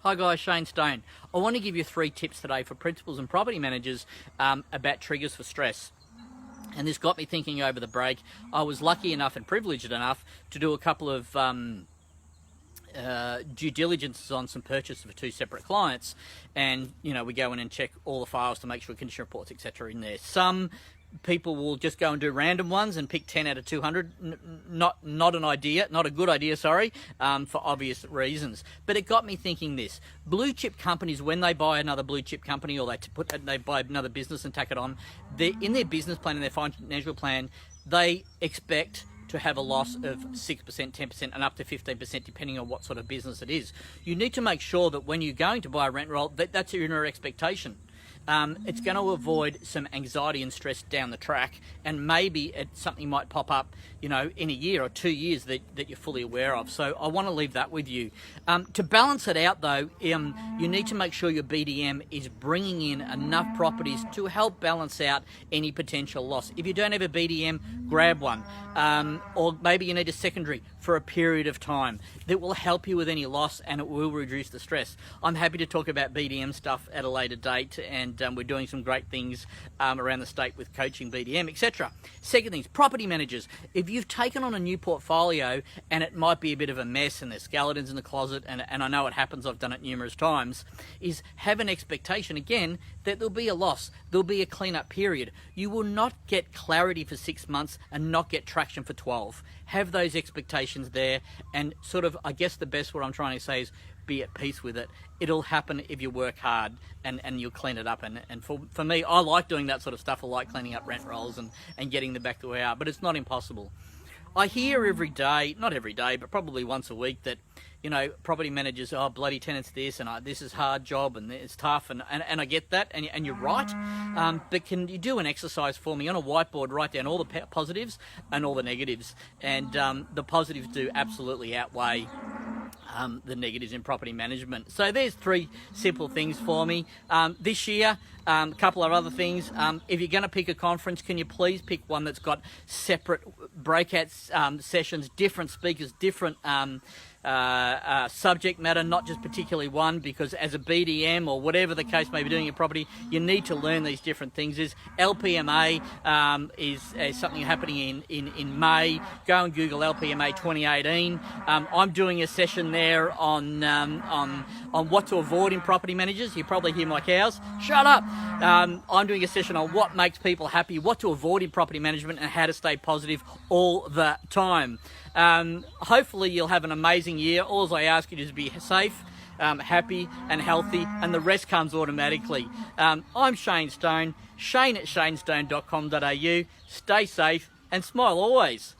Hi guys, Shane Stone. I want to give you 3 tips today for principals and property managers about triggers for stress. And this got me thinking over the break. I was lucky enough and privileged enough to do a couple of due diligences on some purchases for 2 separate clients. And, you know, we go in and check all the files to make sure condition reports, etc. in there. Some people will just go and do random ones and pick 10 out of 200. Not a good idea, for obvious reasons. But it got me thinking this. Blue chip companies, when they buy another blue chip company or they buy another business and tack it on, in their business plan and their financial plan, they expect to have a loss of 6%, 10% and up to 15% depending on what sort of business it is. You need to make sure that when you're going to buy a rent roll, that's your expectation. It's going to avoid some anxiety and stress down the track, and maybe something might pop up, you know, in a year or 2 years that you're fully aware of. So I want to leave that with you. To balance it out though, you need to make sure your BDM is bringing in enough properties to help balance out any potential loss. If you don't have a BDM, grab one. Or maybe you need a secondary for a period of time that will help you with any loss, and it will reduce the stress. I'm happy to talk about BDM stuff at a later date, and we're doing some great things around the state with coaching BDM, etc. Second things, property managers. If you've taken on a new portfolio and it might be a bit of a mess and there's skeletons in the closet, and I know it happens, I've done it numerous times, is have an expectation, again, that there'll be a loss, there'll be a cleanup period. You will not get clarity for 6 months and not get traction for 12. Have those expectations there, and sort of, I guess the best what I'm trying to say is be at peace with it. It'll happen if you work hard and you'll clean it up. And for me, I like doing that sort of stuff. I like cleaning up rent rolls and getting them back the way they are, but it's not impossible. I hear every day, not every day, but probably once a week that, you know, property managers, oh, bloody tenants this, and this is hard job, and it's tough, and I get that, and you're right, but can you do an exercise for me on a whiteboard, write down all the positives and all the negatives, and the positives do absolutely outweigh the negatives in property management. So there's 3 simple things for me. This year, a couple of other things. If you're going to pick a conference, can you please pick one that's got separate breakout sessions, different speakers, different subject matter, not just particularly one, because as a BDM or whatever the case may be doing in property, you need to learn these different things. LPMA is something happening in May. Go and Google LPMA 2018. I'm doing a session there on what to avoid in property managers. You probably hear my cows. Shut up. I'm doing a session on what makes people happy, what to avoid in property management, and how to stay positive all the time. Hopefully you'll have an amazing year. All I ask you is to be safe, happy and healthy, and the rest comes automatically. I'm Shane Stone, Shane at shanestone.com.au. Stay safe and smile always.